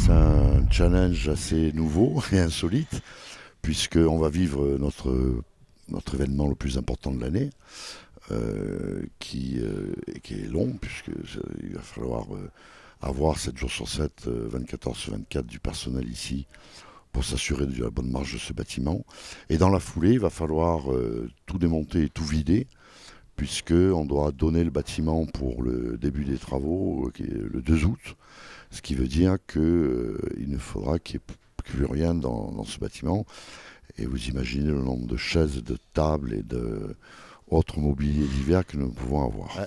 c'est un challenge assez nouveau et insolite, puisqu'on va vivre notre événement le plus important de l'année, qui est long, puisqu'il va falloir avoir 7 jours sur 7, 24 heures sur 24 du personnel ici pour s'assurer de la bonne marche de ce bâtiment. Et dans la foulée, il va falloir tout démonter et tout vider, puisqu'on doit donner le bâtiment pour le début des travaux, qui est le 2 août, ce qui veut dire qu'il ne faudra qu'il n'y ait plus rien dans ce bâtiment. Et vous imaginez le nombre de chaises, de tables et de autres mobiliers d'hiver que nous pouvons avoir.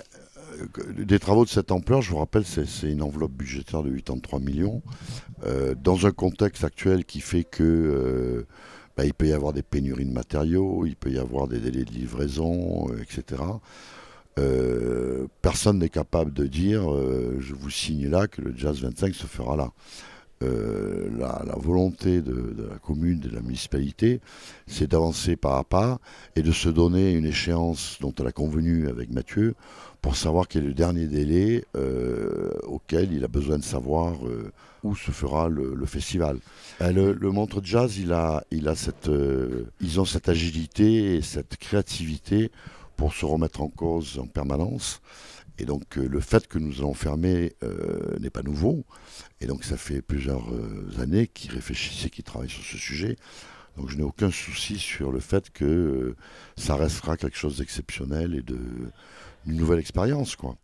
Des travaux de cette ampleur, je vous rappelle, c'est une enveloppe budgétaire de 83 millions, dans un contexte actuel qui fait que il peut y avoir des pénuries de matériaux, il peut y avoir des délais de livraison, etc. Personne n'est capable de dire, je vous signe là que le Jazz 25 se fera là. La volonté de la commune, de la municipalité, c'est d'avancer pas à pas et de se donner une échéance dont elle a convenu avec Mathieu pour savoir quel est le dernier délai auquel il a besoin de savoir où se fera le festival. Le Montreux Jazz, ils ont cette agilité et cette créativité pour se remettre en cause en permanence. Et donc le fait que nous allons fermer n'est pas nouveau. Et donc ça fait plusieurs années qu'ils réfléchissent et qu'ils travaillent sur ce sujet. Donc je n'ai aucun souci sur le fait que ça restera quelque chose d'exceptionnel et d'une nouvelle expérience, quoi.